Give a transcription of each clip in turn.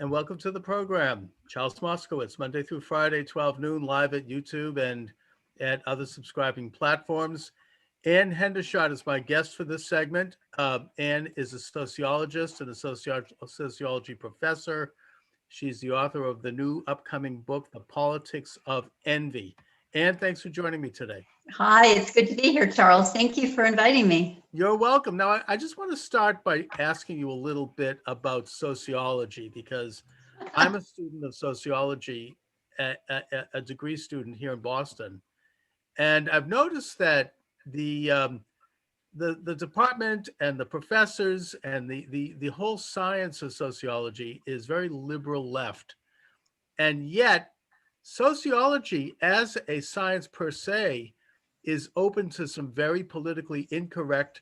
and welcome to the program. Charles Moscowitz, Monday through Friday, 12 noon, live at YouTube and at other subscribing platforms. Anne Hendershot is my guest for this segment. Anne is a sociologist and a sociology professor. She's the author of the new upcoming book, The Politics of Envy. Anne, thanks for joining me today. Hi, it's good to be here, Charles. Thank you for inviting me. You're welcome. Now, I just want to start by asking you a little bit about sociology, because I'm a student of sociology, a degree student here in Boston, and I've noticed that the department and the professors and the whole science of sociology is very liberal left, and yet sociology as a science per se is open to some very politically incorrect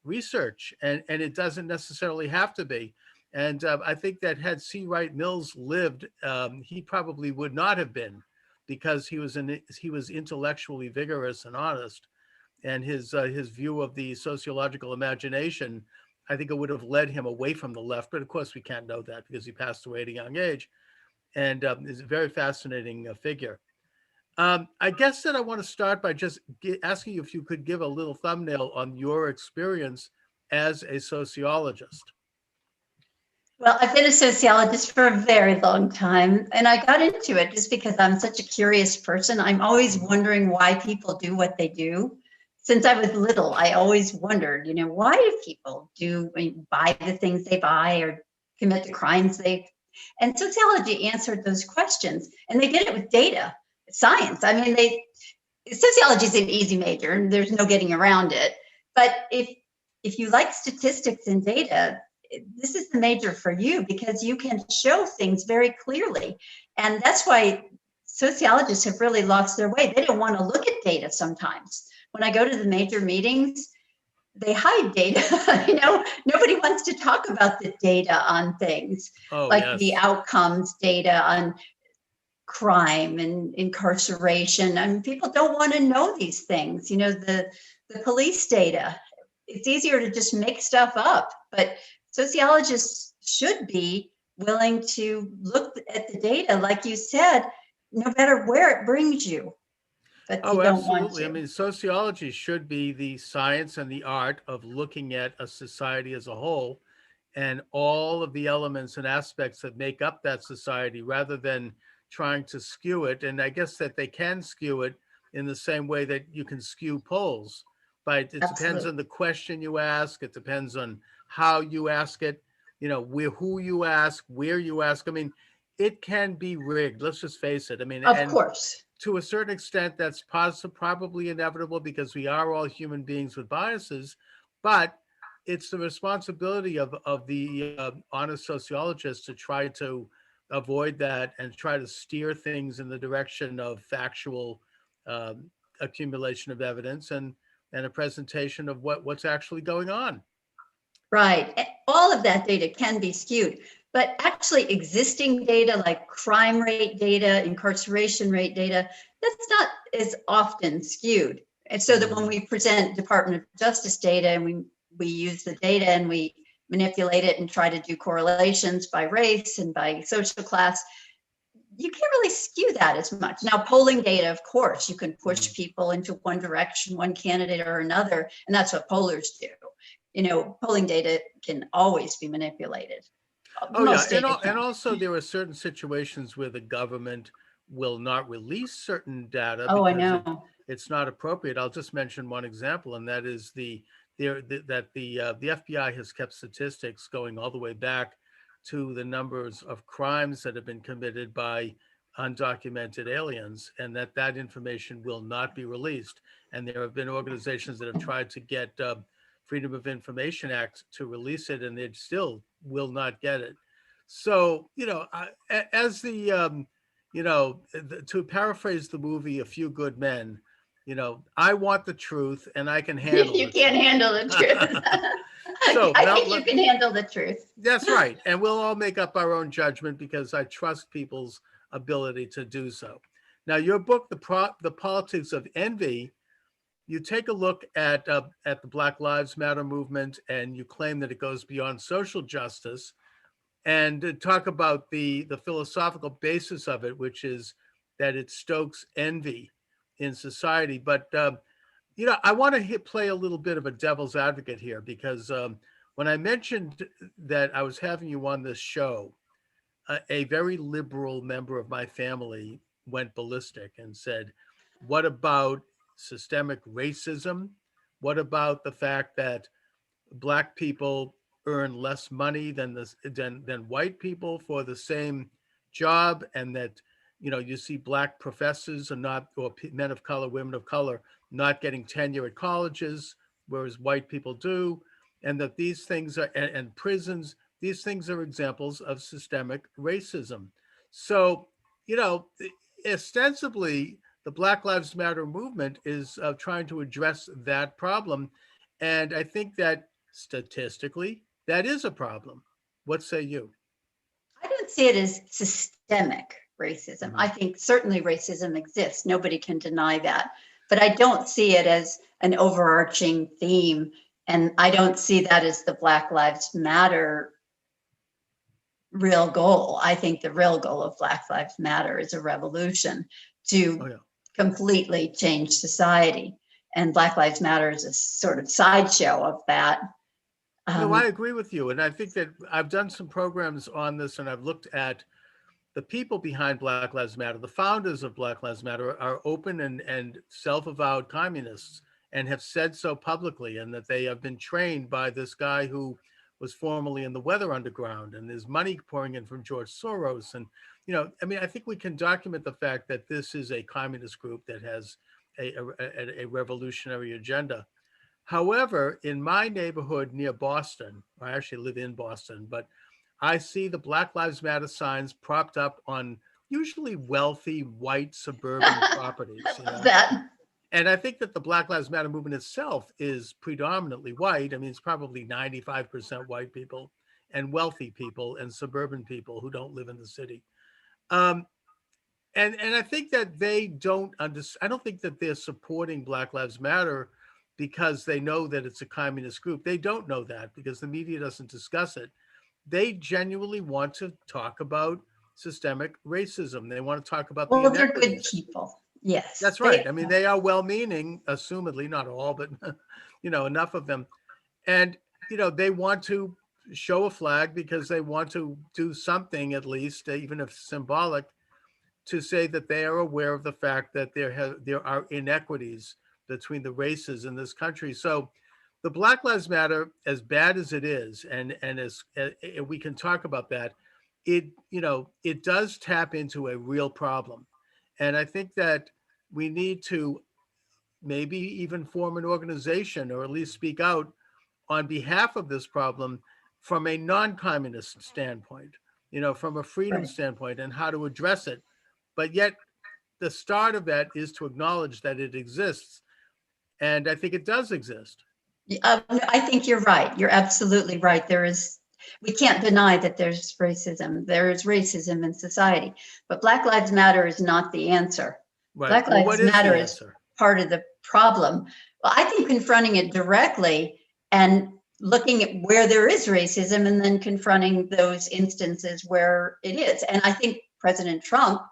research, and it doesn't necessarily have to be. And I think that had C. Wright Mills lived, he probably would not have been, because he was intellectually vigorous and honest, and his view of the sociological imagination, I think it would have led him away from the left. But of course, we can't know that because he passed away at a young age, and is a very fascinating figure. I guess that I want to start by just asking you if you could give a little thumbnail on your experience as a sociologist. Well, I've been a sociologist for a very long time, and I got into it just because I'm such a curious person. I'm always wondering why people do what they do. Since I was little, I always wondered, why do people buy the things they buy or commit the crimes and sociology answered those questions, and they did it with data, science. I mean, sociology is an easy major, and there's no getting around it. But if you like statistics and data, this is the major for you, because you can show things very clearly. And that's why sociologists have really lost their way. They don't want to look at data sometimes. When I go to the major meetings, they hide data. Nobody wants to talk about the data on things, the outcomes data on crime and incarceration. And people don't want to know these things. The police data. It's easier to just make stuff up, but sociologists should be willing to look at the data, like you said, no matter where it brings you. But you don't want to. I mean, sociology should be the science and the art of looking at a society as a whole and all of the elements and aspects that make up that society, rather than trying to skew it. And I guess that they can skew it in the same way that you can skew polls. But it depends on the question you ask. It depends on how you ask it, who you ask, where you ask. I mean, it can be rigged. Let's just face it. I mean, of course, to a certain extent, that's probably inevitable, because we are all human beings with biases. But it's the responsibility of the honest sociologist to try to avoid that and try to steer things in the direction of factual accumulation of evidence and a presentation of what's actually going on. Right. All of that data can be skewed, but actually existing data like crime rate data, incarceration rate data, that's not as often skewed. And so that when we present Department of Justice data and we use the data and we manipulate it and try to do correlations by race and by social class, you can't really skew that as much. Now, polling data, of course, you can push people into one direction, one candidate or another, and that's what pollers do. Polling data can always be manipulated. And also there are certain situations where the government will not release certain data because it's not appropriate. I'll just mention one example, and that is the FBI has kept statistics going all the way back to the numbers of crimes that have been committed by undocumented aliens, and that information will not be released. And there have been organizations that have tried to get Freedom of Information Act to release it, and they still will not get it. So, as to paraphrase the movie A Few Good Men, I want the truth and I can handle it. You can't handle the truth. So I think you can handle the truth. That's right. And we'll all make up our own judgment, because I trust people's ability to do so. Now, your book, The Politics of Envy, you take a look at the Black Lives Matter movement, and you claim that it goes beyond social justice. and talk about the philosophical basis of it, which is that it stokes envy in society. But I want to play a little bit of a devil's advocate here, because when I mentioned that I was having you on this show, a very liberal member of my family went ballistic and said, "What about systemic racism? What about the fact that Black people earn less money than white people for the same job, and that you see Black professors are not, or men of color, women of color, not getting tenure at colleges, whereas white people do, and that these things are, and prisons, these things are examples of systemic racism." So, you know, ostensibly, the Black Lives Matter movement is trying to address that problem. And I think that statistically, that is a problem. What say you? I don't see it as systemic racism. I Mhm. think certainly racism exists. Nobody can deny that. But I don't see it as an overarching theme. And I don't see that as the Black Lives Matter real goal. I think the real goal of Black Lives Matter is a revolution Oh to yeah. completely change society. And Black Lives Matter is a sort of sideshow of that. No, I Um, agree with you. And I think that I've done some programs on this, and I've looked at the people behind Black Lives Matter. The founders of Black Lives Matter are open and self-avowed communists, and have said so publicly, and that they have been trained by this guy who was formerly in the Weather Underground, and there's money pouring in from George Soros. And, I mean, I think we can document the fact that this is a communist group that has a revolutionary agenda. However, in my neighborhood near Boston, I actually live in Boston, but I see the Black Lives Matter signs propped up on usually wealthy white suburban properties, I love that. And I think that the Black Lives Matter movement itself is predominantly white. I mean, it's probably 95% white people and wealthy people and suburban people who don't live in the city. Um, and I think that they don't understand. I don't think that they're supporting Black Lives Matter because they know that it's a communist group. They don't know that because the media doesn't discuss it. They genuinely want to talk about systemic racism. They want to talk about the Well, they're good inequities. people. Yes. That's right. I mean, they are well-meaning, assumedly, not all, but enough of them. And they want to show a flag because they want to do something, at least, even if symbolic, to say that they are aware of the fact that there are inequities between the races in this country. So the Black Lives Matter, as bad as it is, and as we can talk about that, it does tap into a real problem. And I think that we need to maybe even form an organization, or at least speak out on behalf of this problem from a non-communist standpoint, from a freedom Right. standpoint, and how to address it. But yet the start of that is to acknowledge that it exists. And I think it does exist. I think you're right. You're absolutely right. We can't deny that there's racism. There is racism in society, but Black Lives Matter is not the answer. Right. Black Well, what Lives is Matter the is answer? part of the problem. Well, I think confronting it directly and looking at where there is racism and then confronting those instances where it is. And I think President Trump,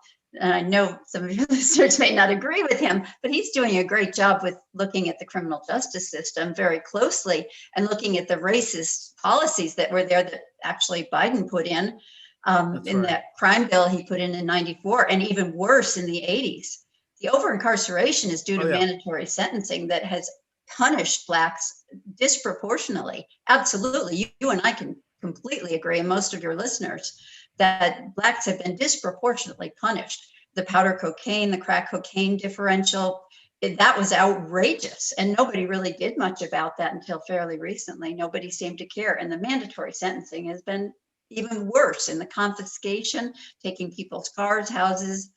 and I know some of your listeners may not agree with him, but he's doing a great job with looking at the criminal justice system very closely and looking at the racist policies that were there that actually Biden put That's in right. that crime bill he put in '94, and even worse in the '80s. The over-incarceration is due Oh to yeah. mandatory sentencing that has punished Blacks disproportionately. Absolutely. You and I can completely agree, and most of your listeners, that Blacks have been disproportionately punished. The powder cocaine, the crack cocaine differential, that was outrageous. And nobody really did much about that until fairly recently. Nobody seemed to care. And the mandatory sentencing has been even worse in the confiscation, taking people's cars, houses.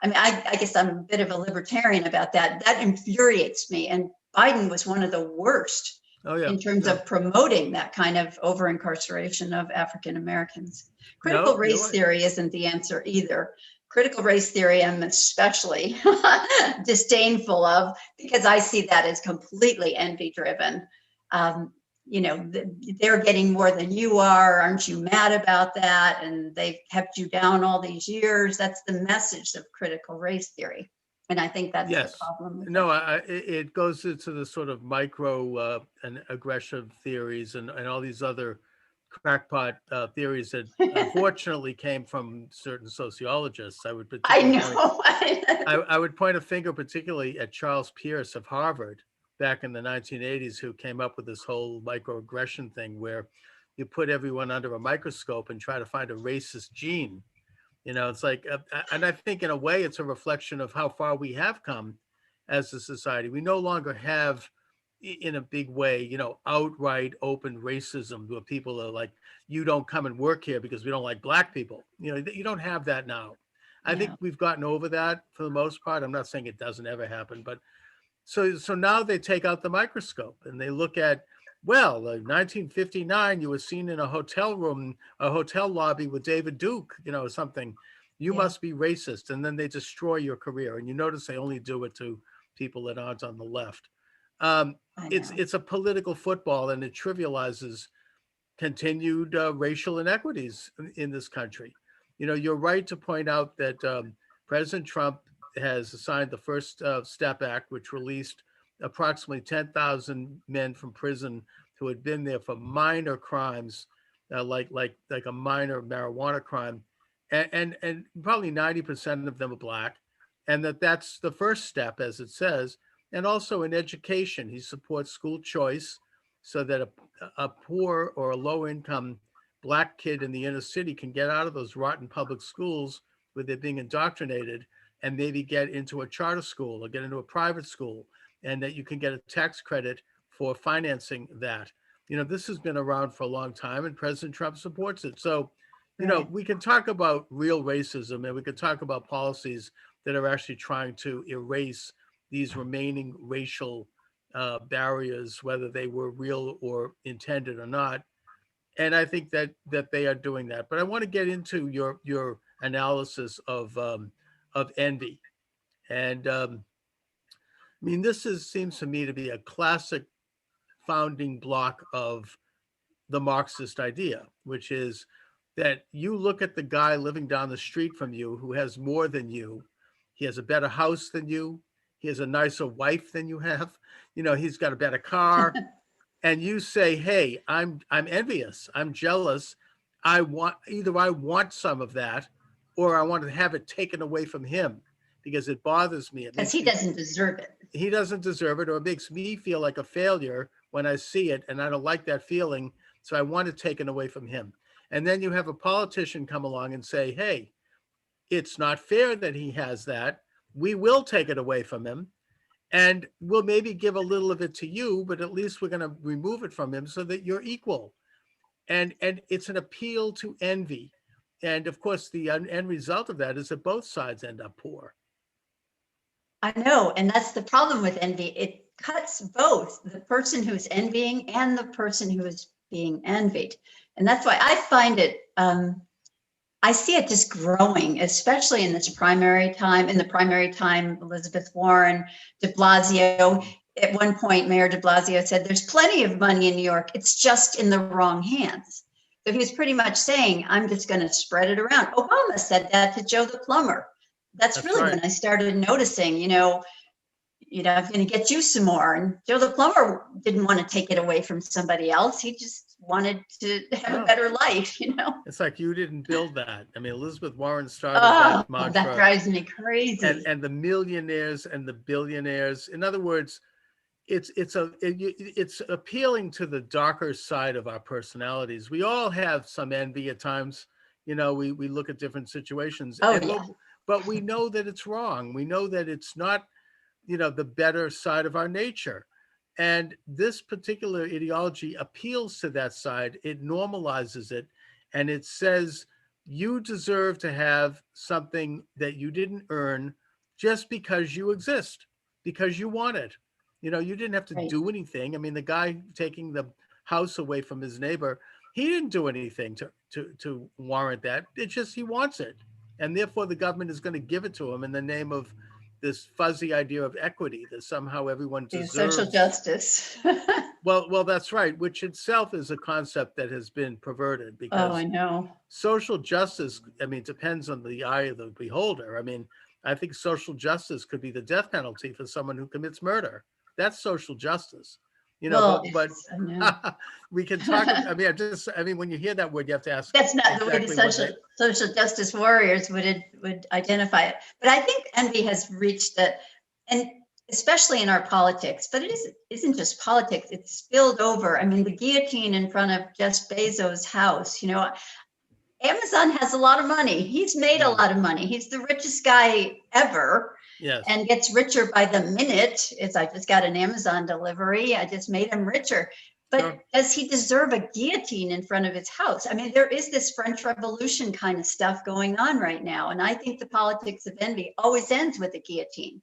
I mean, I guess I'm a bit of a libertarian about that. That infuriates me. And Biden was one of the worst Oh yeah. in terms Yeah. of promoting that kind of over incarceration of African Americans. Critical No, you're race right. theory isn't the answer either. Critical race theory, I'm especially disdainful of because I see that as completely envy driven. they're getting more than you are. Aren't you mad about that? And they've kept you down all these years. That's the message of critical race theory. And I think that's the Yes. problem with No, it. it goes into the sort of micro and aggressive theories and all these other crackpot theories that unfortunately came from certain sociologists. I would I particularly point, know. I would point a finger particularly at Charles Pierce of Harvard back in the 1980s, who came up with this whole microaggression thing where you put everyone under a microscope and try to find a racist gene. It's like, and I think in a way it's a reflection of how far we have come as a society. We no longer have, in a big way, outright open racism where people are like, you don't come and work here because we don't like black people. You don't have that now. I think No. we've gotten over that for the most part. I'm not saying it doesn't ever happen, but so now they take out the microscope and they look at, well, 1959, you were seen in a hotel room, a hotel lobby with David Duke, something. You Yeah. must be racist. And then they destroy your career. And you notice they only do it to people that aren't on the left. It's a political football, and it trivializes continued racial inequities in this country. You're right to point out that President Trump has signed the First Step Act, which released approximately 10,000 men from prison who had been there for minor crimes, like a minor marijuana crime, and probably 90% of them are black, and that's the first step, as it says. And also in education, he supports school choice so that a poor or a low income black kid in the inner city can get out of those rotten public schools where they're being indoctrinated and maybe get into a charter school or get into a private school, and that you can get a tax credit for financing that. This has been around for a long time, and President Trump supports it. So, Right. we can talk about real racism, and we can talk about policies that are actually trying to erase these remaining racial barriers, whether they were real or intended or not. And I think that they are doing that. But I want to get into your analysis of envy. And I mean, seems to me to be a classic founding block of the Marxist idea, which is that you look at the guy living down the street from you who has more than you. He has a better house than you. He has a nicer wife than you have. He's got a better car. And you say, hey, I'm envious. I'm jealous. I want some of that, or I want to have it taken away from him because it bothers me. It Because makes he me doesn't deserve it. he doesn't deserve it, or it makes me feel like a failure when I see it, and I don't like that feeling, so I want it taken away from him. And then you have a politician come along and say, hey, it's not fair that he has that. We will take it away from him, and we'll maybe give a little of it to you, but at least we're going to remove it from him so that you're equal. And it's an appeal to envy. And of course, the end result of that is that both sides end up poor. I know, and that's the problem with envy. It cuts both the person who's envying and the person who is being envied. And that's why I find it, I see it just growing, especially in this primary time. In the primary time, Elizabeth Warren, de Blasio, at one point, Mayor de Blasio said, there's plenty of money in New York. It's just in the wrong hands. So he was pretty much saying, I'm just going to spread it around. Obama said that to Joe the plumber. That's really right. when I started noticing, I'm going to get you some more. And Joe the plumber didn't want to take it away from somebody else. He just wanted to have a better life, It's like you didn't build that. I mean, Elizabeth Warren started that mantra. That drives me crazy. And the millionaires and the billionaires. In other words, it's appealing to the darker side of our personalities. We all have some envy at times. We look at different situations. But we know that it's wrong. We know that it's not, the better side of our nature. And this particular ideology appeals to that side. It normalizes it. And it says, you deserve to have something that you didn't earn just because you exist, because you want it. You didn't have to do anything. I mean, the guy taking the house away from his neighbor, he didn't do anything to warrant that. It's just he wants it. And therefore, the government is going to give it to him in the name of, this fuzzy idea of equity, that somehow everyone Social deserves. justice. Well, that's right, which itself is a concept that has been perverted, Oh, I because know. social justice, I mean, depends on the eye of the beholder. I mean, I think social justice could be the death penalty for someone who commits murder. That's social justice, Well, but I know. we can talk. I mean, when you hear that word, you have to ask That's not the way the exactly what they. social justice warriors would identify it. But I think envy has reached that, and especially in our politics. But it isn't just politics; it's spilled over. I mean, the guillotine in front of Jeff Bezos' house. Amazon has a lot of money. He's made a lot of money. He's the richest guy ever. Yes. And gets richer by the minute. I just got an Amazon delivery. I just made him richer. But Sure. Does he deserve a guillotine in front of his house? I mean, there is this French Revolution kind of stuff going on right now. And I think the politics of envy always ends with a guillotine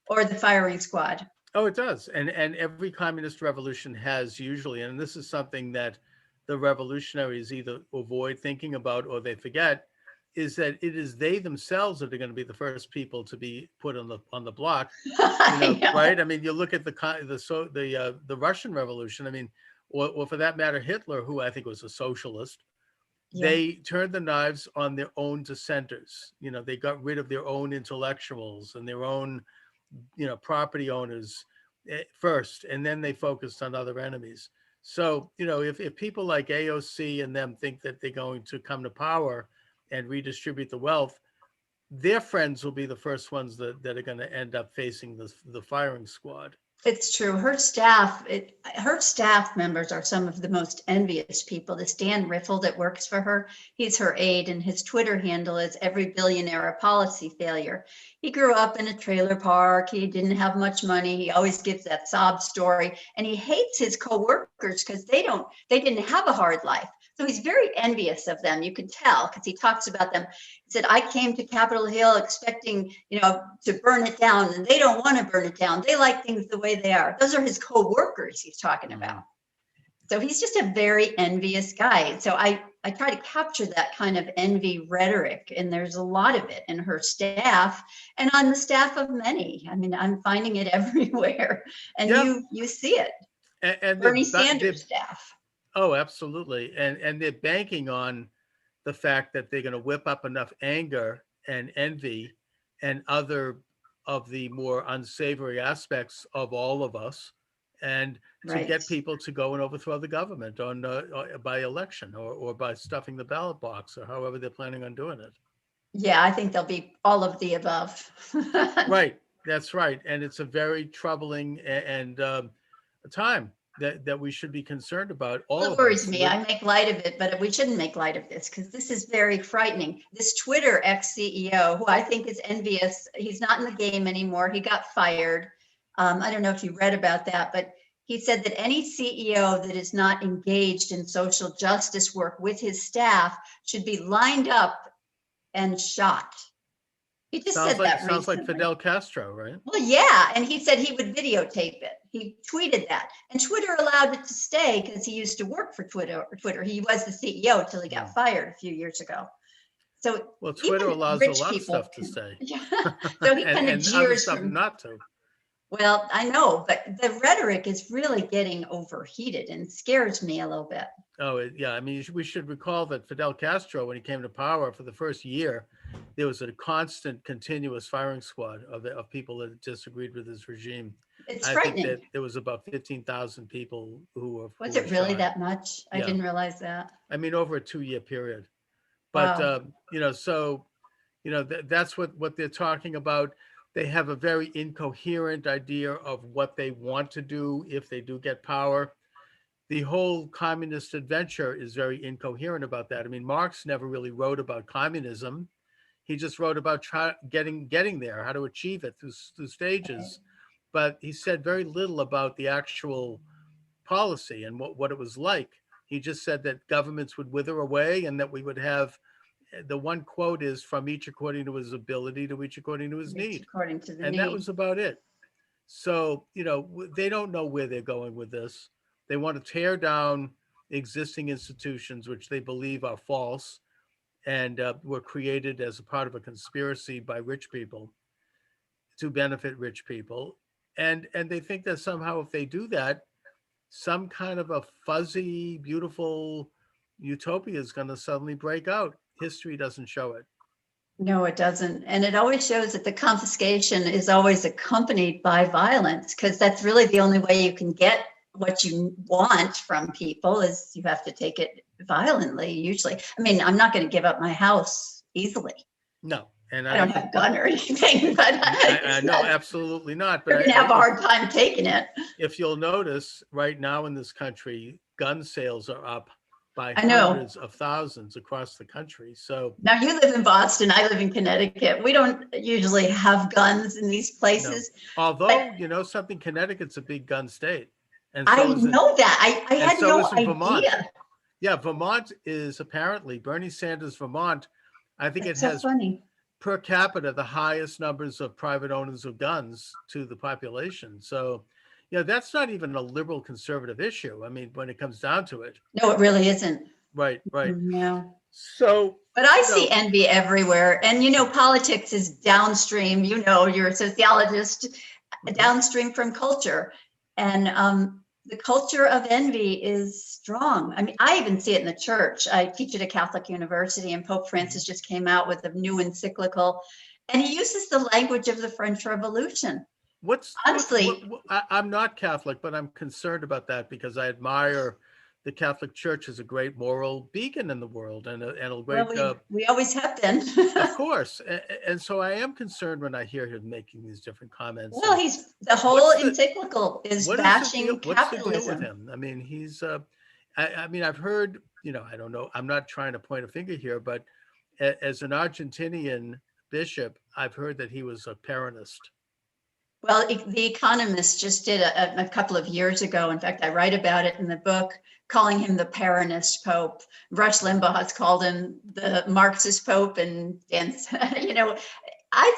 or the firing squad. Oh, it does. And every communist revolution has usually, and this is something that the revolutionaries either avoid thinking about or they forget, is that it is they themselves that are going to be the first people to be put on the block. Right? I mean, you look at the Russian Revolution. I mean, or for that matter, Hitler, who I think was a socialist. Yeah. They turned the knives on their own dissenters. They got rid of their own intellectuals and their own, property owners first, and then they focused on other enemies. So, if people like AOC and them think that they're going to come to power and redistribute the wealth, their friends will be the first ones that are going to end up facing the firing squad. It's true. Her staff members are some of the most envious people. This Dan Riffle that works for her, he's her aide, and his Twitter handle is "Every Billionaire a Policy Failure." He grew up in a trailer park. He didn't have much money. He always gives that sob story, and he hates his coworkers because they didn't have a hard life. So he's very envious of them. You can tell because he talks about them. He said, "I came to Capitol Hill expecting, to burn it down, and they don't want to burn it down. They like things the way they are." Those are his co-workers he's talking about. So he's just a very envious guy. So I try to capture that kind of envy rhetoric, and there's a lot of it in her staff and on the staff of many. I mean, I'm finding it everywhere, and you see it. And Bernie Sanders' staff. Oh, absolutely. And they're banking on the fact that they're going to whip up enough anger and envy and other of the more unsavory aspects of all of us, and to get people to go and overthrow the government by election or by stuffing the ballot box or however they're planning on doing it. Yeah, I think there'll be all of the above. Right. That's right. And it's a very troubling and a time that we should be concerned about. It worries me. I make light of it, but we shouldn't make light of this because this is very frightening. This Twitter ex-CEO, who I think is envious, he's not in the game anymore. He got fired. I don't know if you read about that, but he said that any CEO that is not engaged in social justice work with his staff should be lined up and shot. He just said that recently. Sounds like Fidel Castro, right? Well, yeah, and he said he would videotape it. He tweeted that, and Twitter allowed it to stay because he used to work for Twitter. He was the CEO until he got fired a few years ago. So, well, Twitter allows a lot of stuff to stay. Yeah. So he kind of jeers from not to. Well, I know, but the rhetoric is really getting overheated and scares me a little bit. Oh, yeah. I mean, we should recall that Fidel Castro, when he came to power for the first year, there was a constant, continuous firing squad of people that disagreed with his regime. It's frightening. I think that there was about 15,000 people who were. Was it really that much? I didn't realize that. I mean, over a 2-year period. But, wow. That's what they're talking about. They have a very incoherent idea of what they want to do if they do get power. The whole communist adventure is very incoherent about that. I mean, Marx never really wrote about communism. He just wrote about getting there, how to achieve it through stages. But he said very little about the actual policy and what it was like. He just said that governments would wither away and that we would have, the one quote is, from each according to his ability to each according to his need. According to the need. And that was about it. So, they don't know where they're going with this. They want to tear down existing institutions, which they believe are false and were created as a part of a conspiracy by rich people to benefit rich people. And they think that somehow if they do that, some kind of a fuzzy, beautiful utopia is going to suddenly break out. History doesn't show it. No, it doesn't. And it always shows that the confiscation is always accompanied by violence, because that's really the only way you can get what you want from people is you have to take it violently, usually. I mean, I'm not going to give up my house easily. No. And I don't have a gun or anything, but I know, absolutely not. But you're going to have a hard time taking it. If you'll notice, right now in this country, gun sales are up by I know. hundreds of thousands across the country. So now you live in Boston, I live in Connecticut. We don't usually have guns in these places. No. Although, you know something, Connecticut's a big gun state. And so I know that. I had no idea. Vermont. Yeah, Vermont is apparently, Bernie Sanders' Vermont, I think That's it has funny. Per capita the highest numbers of private owners of guns to the population. So, that's not even a liberal conservative issue. I mean, when it comes down to it. No, it really isn't. Right. No. So, but I see envy everywhere. And, politics is downstream. You're a sociologist, downstream from culture. And the culture of envy is strong. I mean, I even see it in the church. I teach at a Catholic university, and Pope Francis just came out with a new encyclical, and he uses the language of the French Revolution. Honestly, I'm not Catholic, but I'm concerned about that because I admire the Catholic Church as a great moral beacon in the world and a great. Well, we always have been. Of course, and so I am concerned when I hear him making these different comments. Well, the whole encyclical is bashing capitalism. What's the deal with him? I mean, he's. I mean, I've heard. I don't know. I'm not trying to point a finger here, but as an Argentinian bishop, I've heard that he was a Peronist. Well, The Economist just did a couple of years ago. In fact, I write about it in the book, calling him the Peronist Pope. Rush Limbaugh has called him the Marxist Pope, and I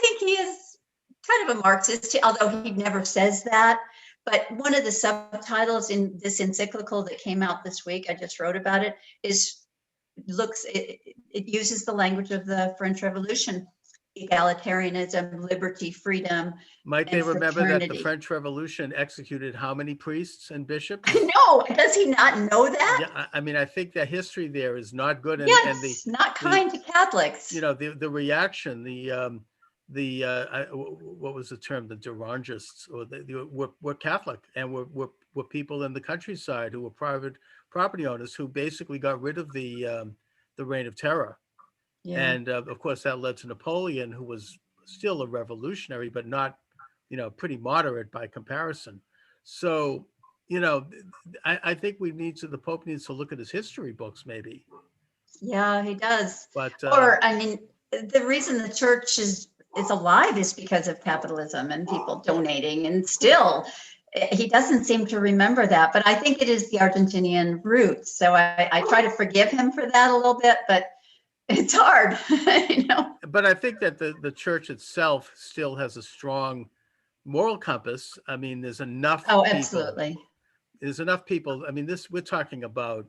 think he is kind of a Marxist, although he never says that. But one of the subtitles in this encyclical that came out this week, I just wrote about it, it uses the language of the French Revolution. Egalitarianism, liberty, freedom. Might they remember that the French Revolution executed how many priests and bishops? No, does he not know that? Yeah, I mean, I think that history there is not good. It's not kind to Catholics. The reaction, what was the term? The Derangists, or were Catholic and were people in the countryside who were private property owners who basically got rid of the Reign of Terror. Yeah. And of course, that led to Napoleon, who was still a revolutionary, but not, pretty moderate by comparison. So, I think the Pope needs to look at his history books, maybe. Yeah, he does. But the reason the church is alive is because of capitalism and people donating, and still, he doesn't seem to remember that. But I think it is the Argentinian roots. So I try to forgive him for that a little bit, but it's hard, But I think that the church itself still has a strong moral compass. I mean, there's enough. Oh, absolutely. There's enough people. I mean, we're talking about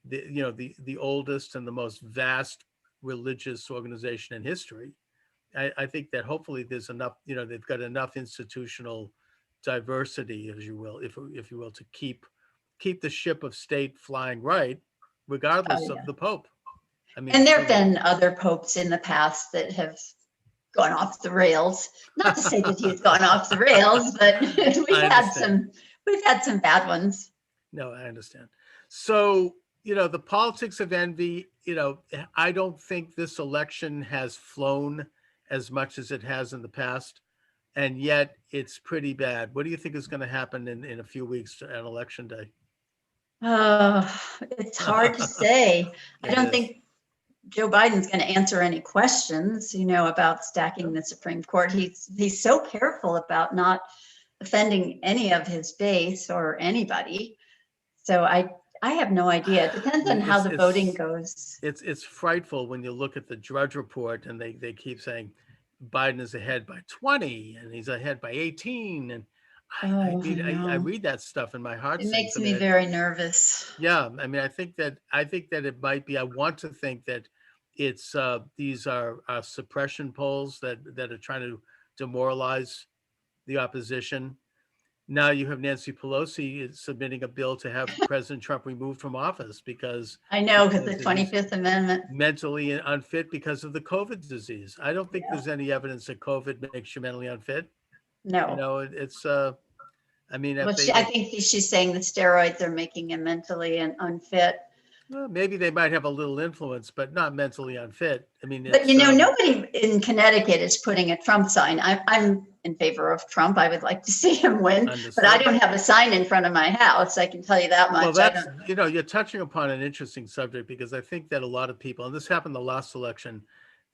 the oldest and the most vast religious organization in history. I think that hopefully there's enough. They've got enough institutional diversity, as you will, if you will, to keep the ship of state flying right, regardless of the Pope. I mean, and there have been other popes in the past that have gone off the rails. Not to say that he's gone off the rails, but we've had some bad ones. No, I understand. So, the politics of envy, I don't think this election has flown as much as it has in the past. And yet it's pretty bad. What do you think is going to happen in a few weeks on election day? It's hard to say. I don't think Joe Biden's going to answer any questions, about stacking the Supreme Court. He's so careful about not offending any of his base or anybody. So I have no idea. It depends on how the voting goes. It's frightful when you look at the Drudge Report and they keep saying Biden is ahead by 20 and he's ahead by 18. And I read that stuff and my heart sinks. It makes me very nervous. Yeah. I mean, I think that it might be, I want to think that it's these are suppression polls that are trying to demoralize the opposition. Now you have Nancy Pelosi submitting a bill to have President Trump removed from office because I she know, because feels the that he's 25th Amendment. mentally unfit because of the COVID disease. I don't think Yeah. there's any evidence that COVID makes you mentally unfit. No. It's I mean, Well, if they I think she's saying the steroids are making him mentally unfit. well, maybe they might have a little influence, but not mentally unfit. I mean, But it's nobody in Connecticut is putting a Trump sign. I'm in favor of Trump. I would like to see him win, but I understood. don't have a sign in front of my house. I can tell you that much. Well, I that's, don't. you're touching upon an interesting subject because I think that a lot of people, and this happened the last election,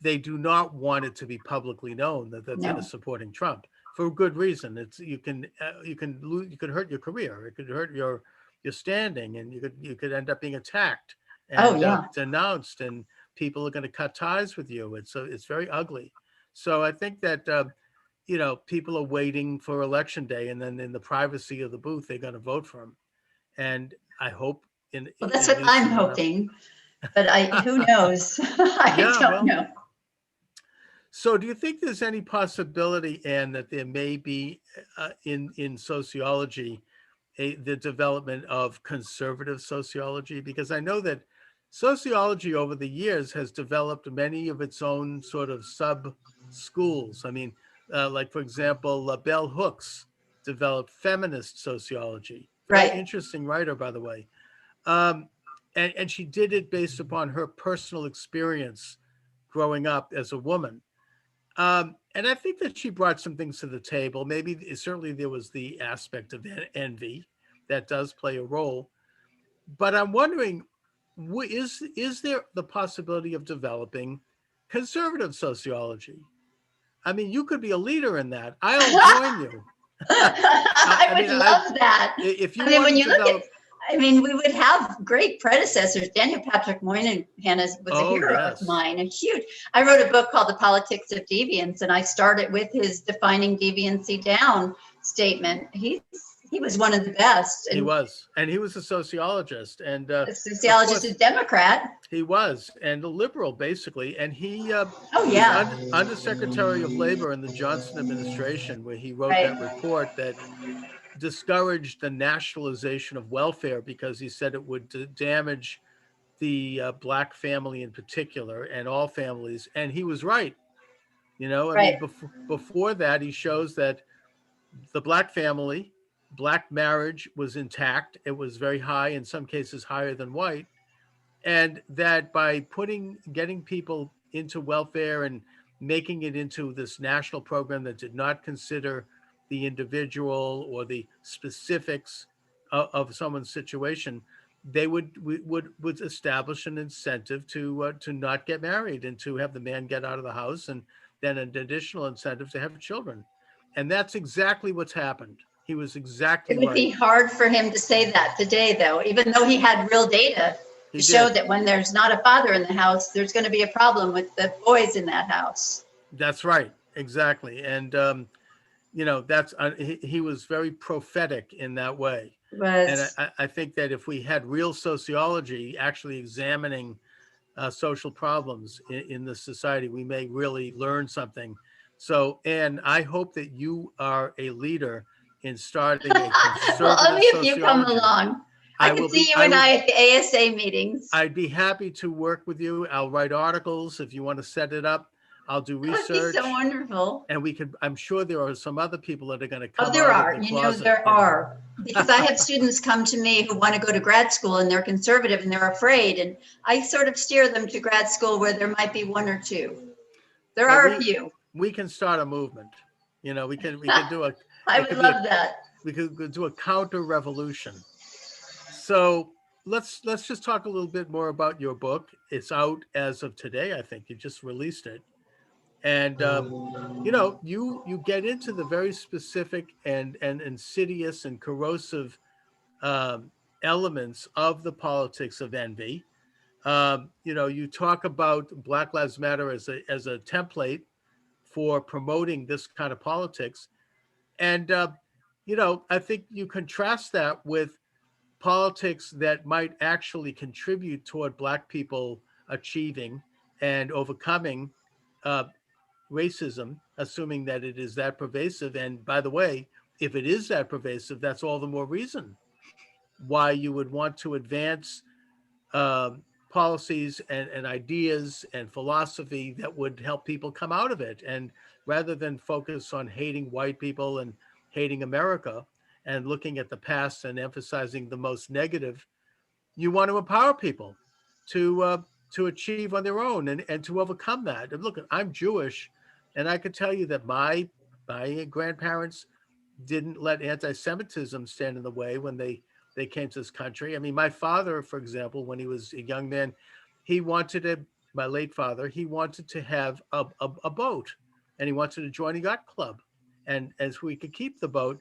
they do not want it to be publicly known that they're No. supporting Trump for good reason. It's you can lose, you could hurt your career, it could hurt your standing, and you could end up being attacked Oh and yeah. denounced, and people are going to cut ties with you. It's very ugly. So I think that people are waiting for election day, and then in the privacy of the booth, they're going to vote for him. And I hope Well, that's at what least I'm in one. hoping, but who knows? I Yeah, don't well, know. so do you think there's any possibility, Anne, that there may be in sociology the development of conservative sociology? Because I know that sociology over the years has developed many of its own sort of sub schools. I mean, like for example, Bell Hooks developed feminist sociology. Very Right. interesting writer, by the way. Um, and she did it based upon her personal experience growing up as a woman. And I think that she brought some things to the table. Maybe certainly there was the aspect of envy that does play a role. But I'm wondering, is there the possibility of developing conservative sociology? I mean, you could be a leader in that. I'll join you. I would love that. If you I mean, want when to you look at, develop, we would have great predecessors. Daniel Patrick Moynihan was a oh hero of yes, mine, a huge. I wrote a book called The Politics of Deviance, and I started with his defining deviancy down statement. He was one of the best, he and was, and he was a sociologist, and a of sociologist, course a Democrat. he was, and a liberal basically, and he Oh was yeah, Undersecretary of Labor in the Johnson administration, where he wrote right, that report that discouraged the nationalization of welfare because he said it would damage the Black family in particular and all families. And he was right. I mean, right. before that, he shows that the Black family, Black marriage was intact. It was very high, in some cases higher than white. And that by getting people into welfare and making it into this national program that did not consider the individual or the specifics of someone's situation, they would establish an incentive to not get married and to have the man get out of the house, and then an additional incentive to have children. And that's exactly what's happened. He was It exactly would be right. hard for him to say that today, though, even though he had real data to He show did. that when there's not a father in the house, there's going to be a problem with the boys in that house. That's right. Exactly. And that's he was very prophetic in that way. And Was I think that if we had real sociology actually examining social problems in the society, we may really learn something. So, Anne, I hope that you are a leader in starting a well, conservative only if you come sociology. along. I I could will see be. you I and will. I at the ASA meetings. I'd be happy to work with you. I'll write articles if you want to set it up. I'll do That would be so research, wonderful. and we could. I'm sure there are some other people that are going to Oh, come there out of are. the closet. There are. Because I have students come to me who want to go to grad school and they're conservative and they're afraid. And I sort of steer them to grad school where there might be one or two. There Well, are a few. we can start a movement. We can do a. I It would could be love that. we could do a counter revolution. So let's just talk a little bit more about your book. It's out as of today. I think you just released it, and you get into the very specific and insidious and corrosive um, elements of the politics of envy. You talk about Black Lives Matter as a template for promoting this kind of politics, and I think you contrast that with politics that might actually contribute toward Black people achieving and overcoming uh, racism, assuming that it is that pervasive. And by the way, if it is that pervasive, that's all the more reason why you would want to advance policies and ideas and philosophy that would help people come out of it. And rather than focus on hating white people and hating America and looking at the past and emphasizing the most negative, you want to empower people to achieve on their own and to overcome that. And look, I'm Jewish, and I could tell you that my grandparents didn't let anti-Semitism stand in the way when they came to this country. I mean, my father, for example, when he was a young man, my late father, he wanted to have a boat, and he wanted to join a yacht club, and as we could keep the boat.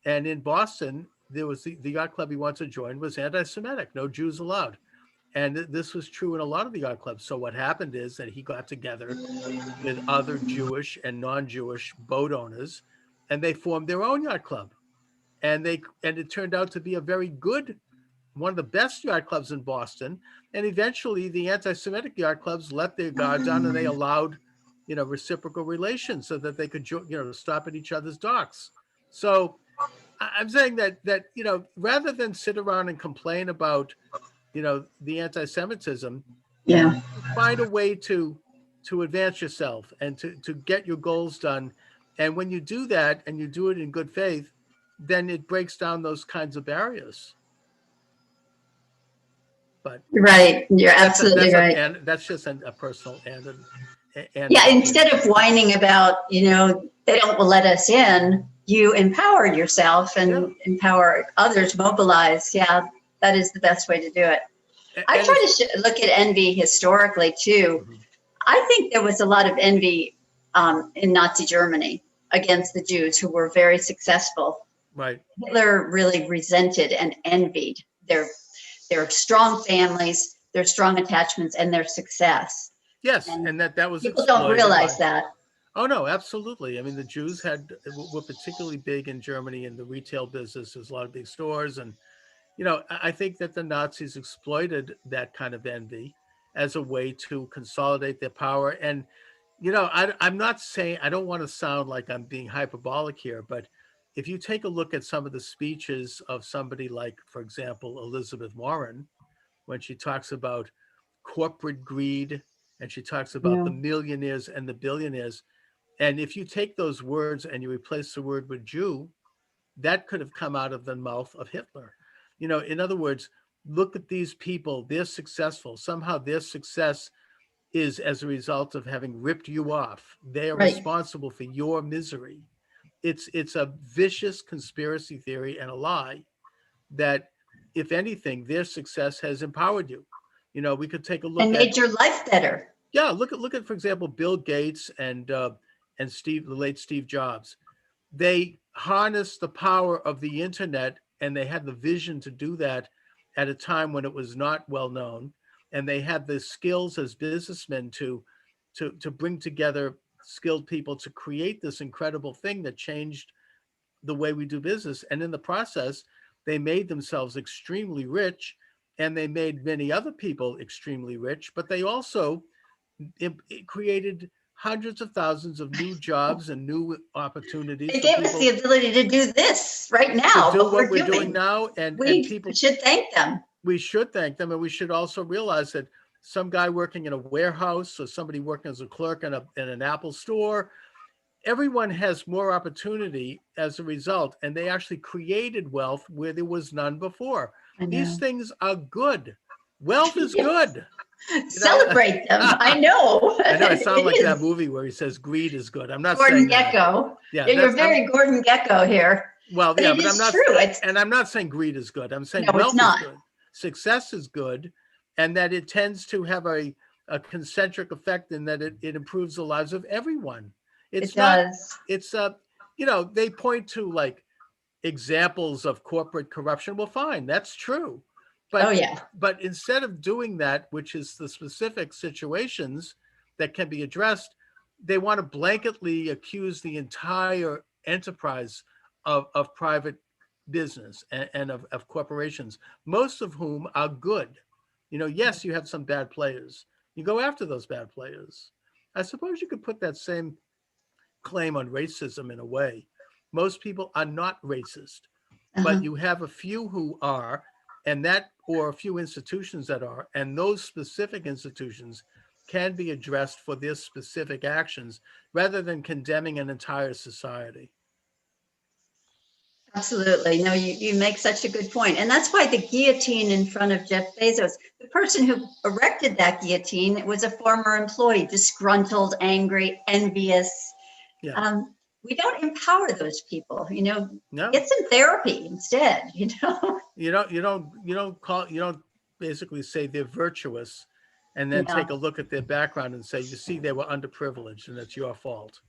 And in Boston, there was the yacht club he wanted to join was anti-Semitic, no Jews allowed. And this was true in a lot of the yacht clubs. So what happened is that he got together with other Jewish and non-Jewish boat owners, and they formed their own yacht club. And it turned out to be a very good, one of the best yacht clubs in Boston. And eventually the anti-Semitic yacht clubs let their guard down, and they allowed, reciprocal relations so that they could, stop at each other's docks. So I'm saying that rather than sit around and complain about, the anti-Semitism, Yeah. find a way to advance yourself and to get your goals done. And when you do that and you do it in good faith, then it breaks down those kinds of barriers. But Right. You're absolutely right. And that's just a personal and yeah, instead of whining about, they don't let us in, you empower yourself and empower others, mobilize. Yeah, that is the best way to do it. I try to look at envy historically too. Mm-hmm. I think there was a lot of envy in Nazi Germany against the Jews who were very successful. Right. Hitler really resented and envied their strong families, their strong attachments, and their success. Yes, and that was people don't realize that. Oh no, absolutely. I mean, the Jews were particularly big in Germany in the retail business. There's a lot of big stores, and I think that the Nazis exploited that kind of envy as a way to consolidate their power. And I'm not saying, I don't want to sound like I'm being hyperbolic here, but if you take a look at some of the speeches of somebody like, for example, Elizabeth Warren, when she talks about corporate greed and she talks about the millionaires and the billionaires, and if you take those words and you replace the word with Jew, that could have come out of the mouth of Hitler. In other words, look at these people, they're successful. Somehow their success is as a result of having ripped you off. They are responsible for your misery. It's a vicious conspiracy theory and a lie that, if anything, their success has empowered you. We could take a look and made your life better. Yeah, look at, for example, Bill Gates and the late Steve Jobs. They harnessed the power of the internet, and they had the vision to do that at a time when it was not well known. And they had the skills as businessmen to bring together skilled people to create this incredible thing that changed the way we do business. And in the process, they made themselves extremely rich, and they made many other people extremely rich, but they also created hundreds of thousands of new jobs and new opportunities. They gave us the ability to do this right now. To do what we're doing now, and people should thank them. We should thank them, and we should also realize that some guy working in a warehouse or somebody working as a clerk in an Apple store, everyone has more opportunity as a result, and they actually created wealth where there was none before. These things are good. Wealth is good. Celebrate them. I know. I know. I sound like that movie where he says greed is good. I'm not Gordon saying Gekko. Yeah, you're very Gordon Gekko here. Well, yeah, but I'm not. True. And I'm not saying greed is good. I'm saying no, wealth it's not. is good. Success is good, and that it tends to have a concentric effect in that it improves the lives of everyone. It does. It's they point to like examples of corporate corruption. Well, fine, that's true. But, but instead of doing that, which is the specific situations that can be addressed, they want to blanketly accuse the entire enterprise of private business and of corporations, most of whom are good. Yes, you have some bad players. You go after those bad players. I suppose you could put that same claim on racism in a way. Most people are not racist, Uh-huh. but you have a few who are, and that, or a few institutions that are, and those specific institutions can be addressed for their specific actions rather than condemning an entire society. Absolutely. No, you make such a good point. And that's why the guillotine in front of Jeff Bezos, the person who erected that guillotine was a former employee, disgruntled, angry, envious. Yeah. We don't empower those people, No, get some therapy instead, you don't basically say they're virtuous and then Yeah, take a look at their background and say, you see, they were underprivileged and it's your fault.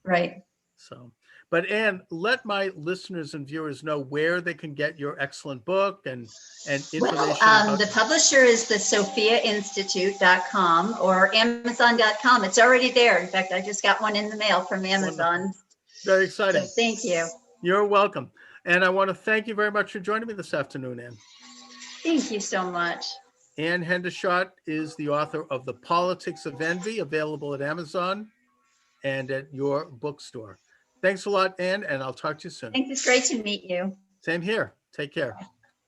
right. So, but Anne, let my listeners and viewers know where they can get your excellent book and Well, information about. the publisher is the sophiainstitute.com or amazon.com. It's already there. In fact, I just got one in the mail from Amazon. Wonderful. Very So exciting. thank you. You're welcome. And I want to thank you very much for joining me this afternoon, Anne. Thank you so much. Anne Hendershot is the author of The Politics of Envy, available at Amazon and at your bookstore. Thanks a lot, Anne, and I'll talk to you soon. Thanks. It's great to meet you. Same here. Take care.